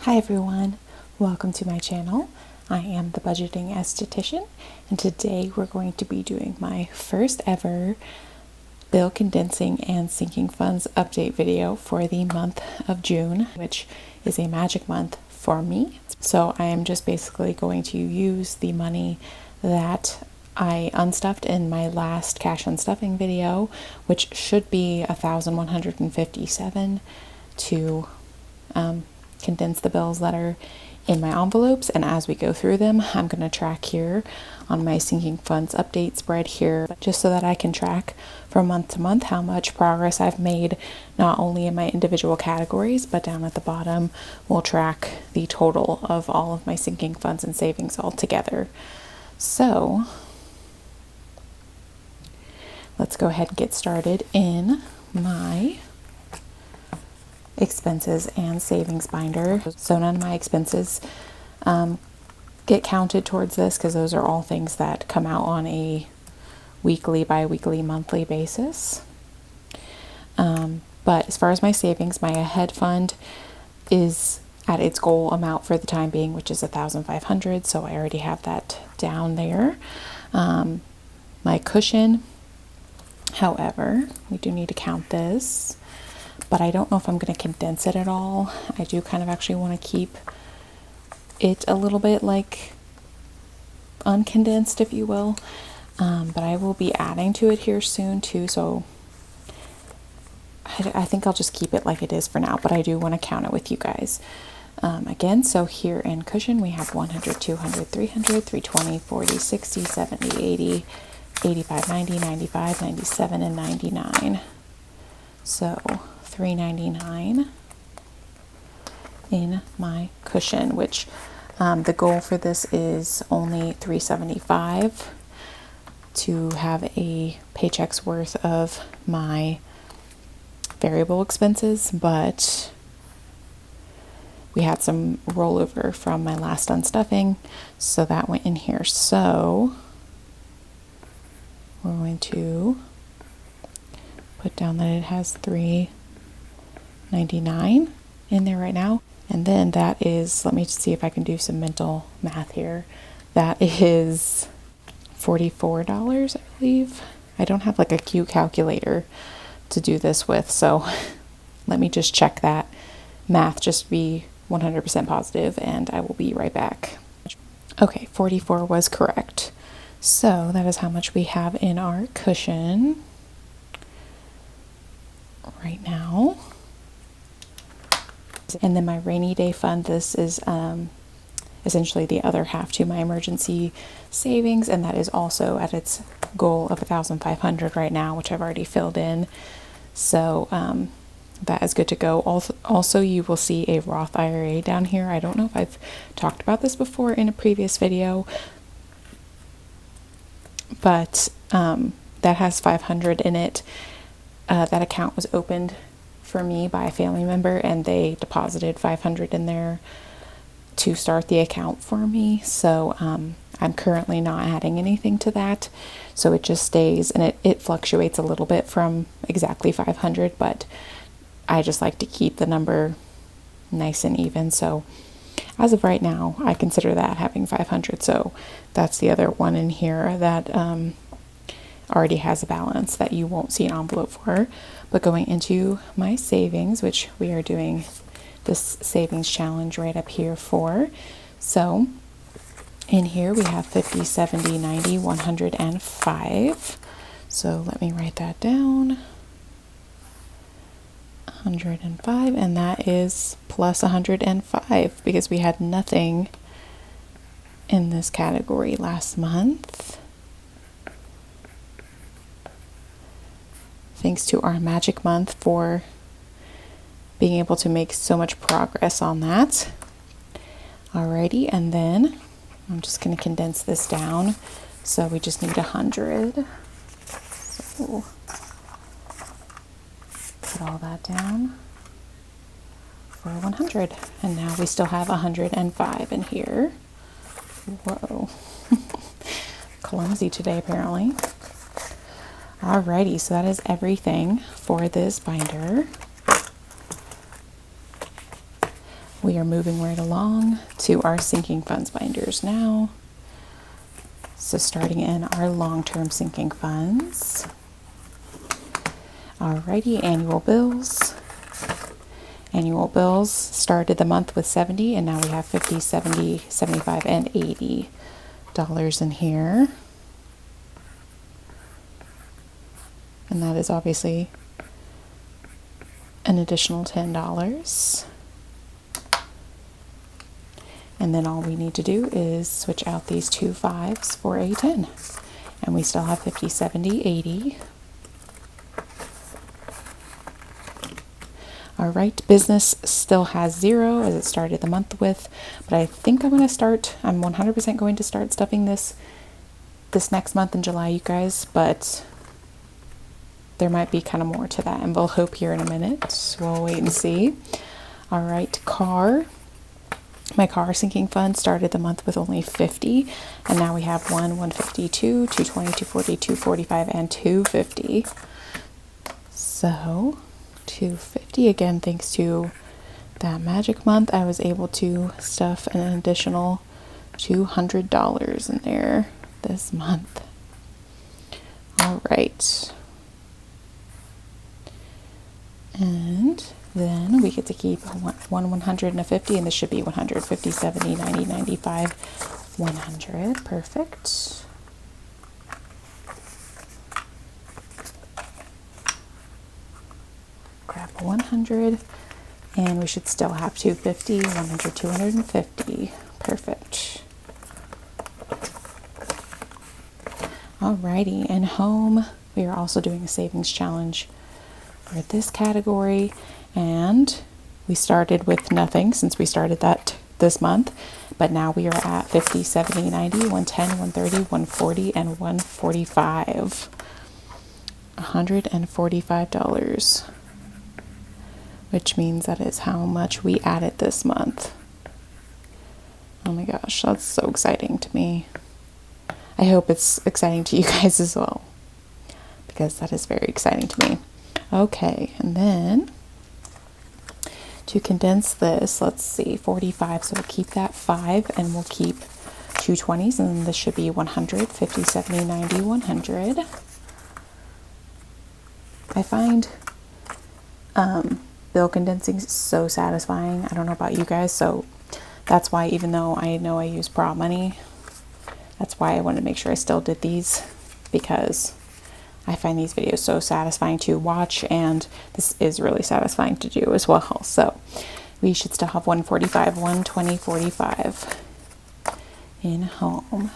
Hi everyone, welcome to my channel. I am the budgeting esthetician, and today we're going to be doing my first ever bill condensing and sinking funds update video for the month of June, which is a magic month for me. So I am just basically going to use the money that I unstuffed in my last cash unstuffing video, which should be 1,157, to condense the bills that are in my envelopes. And as we go through them, I'm going to track here on my sinking funds update spread here, just so that I can track from month to month how much progress I've made, not only in my individual categories, but down at the bottom we'll track the total of all of my sinking funds and savings all together. So let's go ahead and get started in my expenses and savings binder. So none of my expenses get counted towards this, because those are all things that come out on a weekly, bi-weekly, monthly basis. But as far as my savings, my ahead fund is at its goal amount for the time being, which is 1,500. So I already have that down there. My cushion, however, we do need to count this, but I don't know if I'm going to condense it at all. I do kind of actually want to keep it a little bit like uncondensed, if you will. But I will be adding to it here soon too, so I think I'll just keep it like it is for now, but I do want to count it with you guys. Again, so here in cushion we have 100, 200, 300, 320, 40, 60, 70, 80, 85, 90, 95, 97, and 99. So $3.99 in my cushion, which the goal for this is only $3.75 to have a paycheck's worth of my variable expenses, but we had some rollover from my last unstuffing, so that went in here. So we're going to put down that it has $3.99 in there right now. And then that is, let me see if I can do some mental math here. That is $44, I believe. I don't have like a cute calculator to do this with, so let me just check that math, just be 100% positive, and I will be right back. Okay, 44 was correct. So that is how much we have in our cushion right now. And then my rainy day fund, this is essentially the other half to my emergency savings, and that is also at its goal of 1,500 right now, which I've already filled in. So that is good to go. Also, you will see a Roth IRA down here. I don't know if I've talked about this before in a previous video, but that has 500 in it. That account was opened for me by a family member, and they deposited 500 in there to start the account for me. So I'm currently not adding anything to that, so it just stays, and it fluctuates a little bit from exactly 500, but I just like to keep the number nice and even. So as of right now, I consider that having 500. So that's the other one in here that already has a balance that you won't see an envelope for. But going into my savings, which we are doing this savings challenge right up here for. So in here we have 50, 70, 90, 105. So let me write that down. 105, and that is plus 105 because we had nothing in this category last month. Thanks to our magic month for being able to make so much progress on that. Alrighty, and then I'm just going to condense this down. So we just need 100. So put all that down for 100. And now we still have 105 in here. Whoa. Clumsy today, apparently. Alrighty, so that is everything for this binder. we are moving right along to our sinking funds binders now. So starting in our long-term sinking funds. Alrighty, annual bills. Annual bills started the month with 70 and now we have 50, 70, 75, and $80 in here. And that is obviously an additional $10. And then all we need to do is switch out these two 5s for a 10. And we still have 50, 70, 80. All right, business still has 0 as it started the month with, but I think I'm 100% going to start stuffing this next month in July, you guys, but there might be kind of more to that, and we'll hope here in a minute. We'll wait and see. All right, car. My car sinking fund started the month with only 50, and now we have 152, 220, 240, 245, and 250. So 250 again, thanks to that magic month, I was able to stuff an additional $200 in there this month. All right. And then we get to keep one 100 and a 50, and this should be 100, 50, 70, 90, 95, 100. Perfect. Grab a 100, and we should still have 250, 100, 250. Perfect. Alrighty, and home, we are also doing a savings challenge for this category, and we started with nothing since we started that this month, but now we are at 50, 70, 90, 110, 130, 140, and 145. $145, which means that is how much we added this month. Oh my gosh, that's so exciting to me. I hope it's exciting to you guys as well, because that is very exciting to me. Okay, and then to condense this, let's see, 45, so we'll keep that 5, and we'll keep 2 20s, and then this should be 100, 50, 70, 90, 100. I find bill condensing so satisfying. I don't know about you guys, so that's why, even though I know I use prop money, that's why I wanted to make sure I still did these, because I find these videos so satisfying to watch, and this is really satisfying to do as well. So we should still have 145, 120, 45 in home.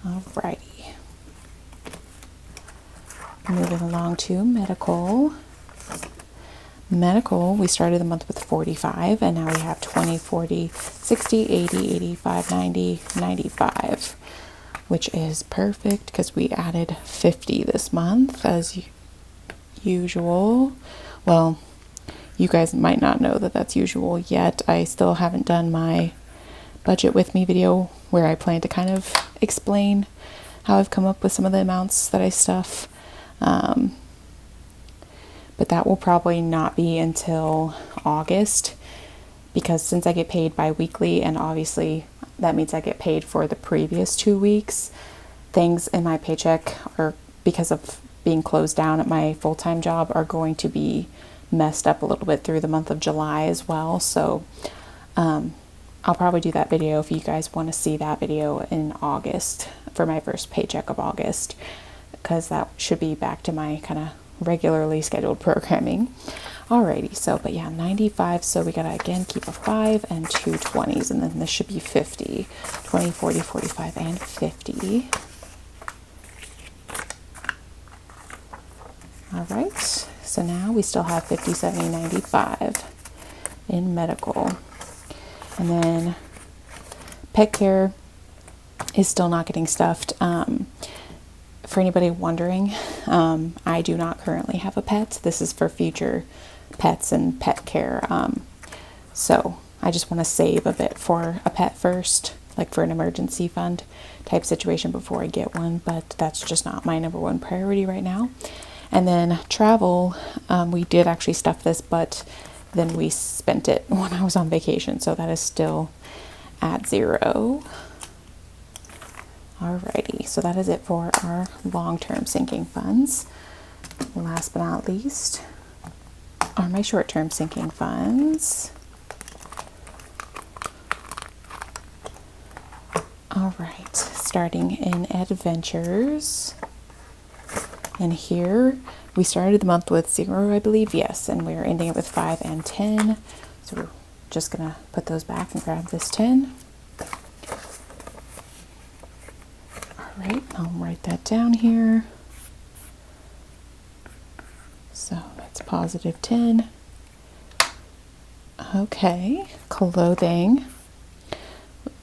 Alrighty. Moving along to medical. Medical, we started the month with 45, and now we have 20, 40, 60, 80, 85, 90, 95. Which is perfect because we added 50 this month as usual. Well, you guys might not know that that's usual yet. I still haven't done my budget with me video where I plan to kind of explain how I've come up with some of the amounts that I stuff. But that will probably not be until August, because since I get paid bi-weekly, and obviously that means I get paid for the previous 2 weeks, things in my paycheck, are, because of being closed down at my full-time job, are going to be messed up a little bit through the month of July as well. So I'll probably do that video if you guys want to see that video in August for my first paycheck of August, because that should be back to my kind of regularly scheduled programming. Alrighty, so, but yeah, 95, so we gotta again keep a 5 and 2 20s, and then this should be 50, 20, 40, 45, and 50. Alright, so now we still have 50, 70, 95 in medical. And then pet care is still not getting stuffed. For anybody wondering, I do not currently have a pet. This is for future pets and pet care. So I just want to save a bit for a pet first, like for an emergency fund type situation before I get one, but that's just not my number one priority right now. And then travel, we did actually stuff this, but then we spent it when I was on vacation, so that is still at 0. Alrighty, so that is it for our long-term sinking funds. Last but not least are my short-term sinking funds. Alright, starting in adventures. And here we started the month with 0, I believe, yes, and we're ending it with 5 and 10. So we're just gonna put those back and grab this 10. Alright, I'll write that down here. So that's positive 10. Okay, clothing.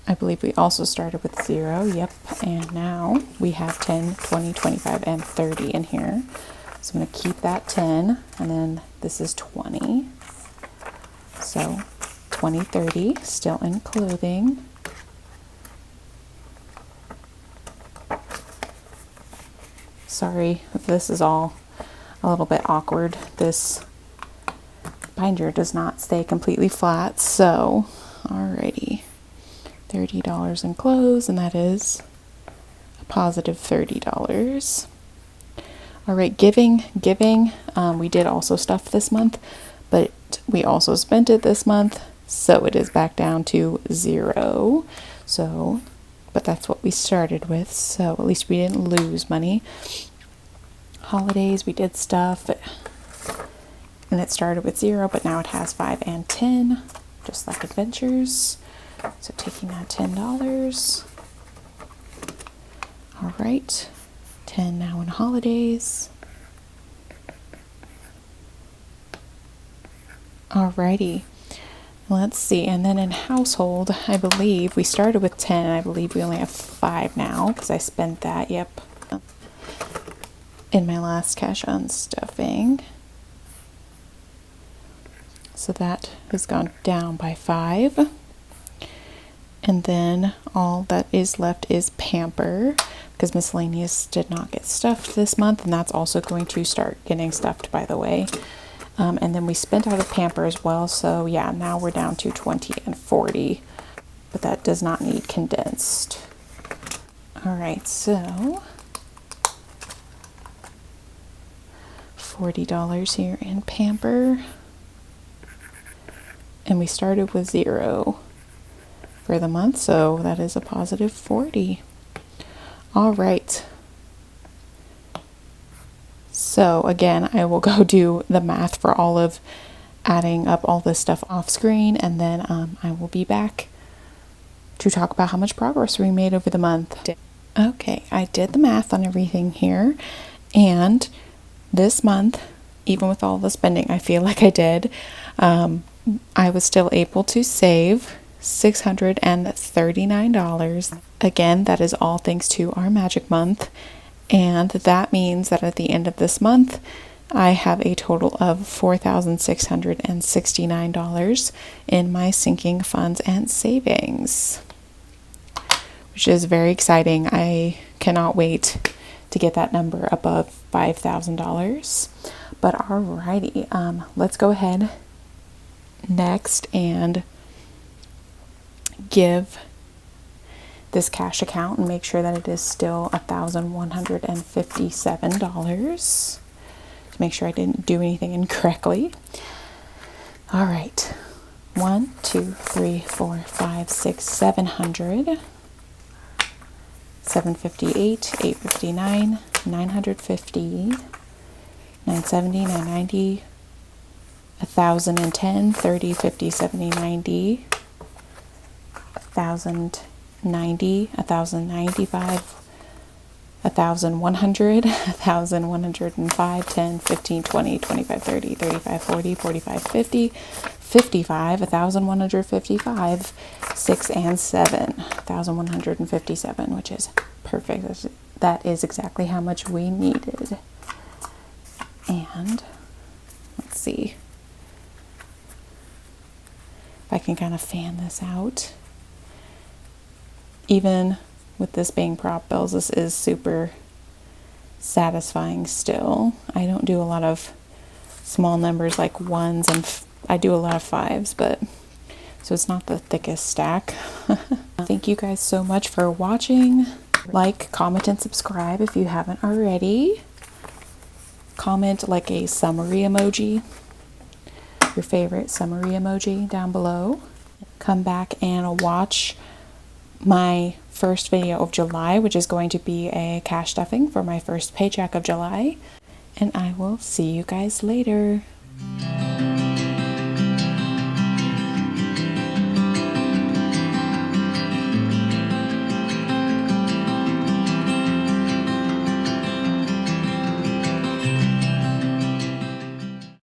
I believe we also started with 0, yep, and now we have 10, 20, 25, and 30 in here. So I'm going to keep that 10, and then this is 20. So 20, 30, still in clothing. Sorry if this is all a little bit awkward. This binder does not stay completely flat, so alrighty. $30 in clothes, and that is a positive $30. All right, giving. We did also stuff this month, but we also spent it this month, so it is back down to 0. So, but that's what we started with, so at least we didn't lose money. Holidays, we did stuff, and it started with 0, but now it has 5 and 10, just like adventures. So taking that $10. All right, 10 now in holidays. Alrighty, let's see. And then in household, I believe we started with 10. I believe we only have 5 now because I spent that. Yep, in my last cash on stuffing. So that has gone down by 5. And then all that is left is Pamper, because Miscellaneous did not get stuffed this month, and that's also going to start getting stuffed, by the way. And then we spent out of Pamper as well, so yeah, now we're down to 20 and 40, but that does not need condensed. All right, so $40 here in Pamper, and we started with 0 for the month, so that is a positive 40. All right. So again, I will go do the math for all of adding up all this stuff off screen, and then I will be back to talk about how much progress we made over the month. Okay, I did the math on everything here, and this month, even with all the spending I feel like I did, I was still able to save $639. Again, that is all thanks to our magic month, and that means that at the end of this month I have a total of $4,669 in my sinking funds and savings, which is very exciting. I cannot wait to get that number above $5,000. But alrighty, let's go ahead next and give this cash account and make sure that it is still $1,157 to make sure I didn't do anything incorrectly. All right, 1, 2, 3, 4, 5, 6, 700, 758, 859, 950, 970, 990, 1,010, 30, 50, 70, 90, 1,090, 1,095, 1,100, 1,105, 10, 15, 20, 25, 30, 35, 40, 45, 50, 55, 1,155, 6 and 7, 1,157, which is perfect. That is exactly how much we needed. And let's see if I can kind of fan this out. Even with this being prop bills, this is super satisfying still. I don't do a lot of small numbers like ones and I do a lot of 5s, but so it's not the thickest stack. Thank you guys so much for watching. Like, comment, and subscribe if you haven't already. Comment like a summary emoji, your favorite summary emoji down below. Come back and watch my first video of July, which is going to be a cash stuffing for my first paycheck of July. And I will see you guys later.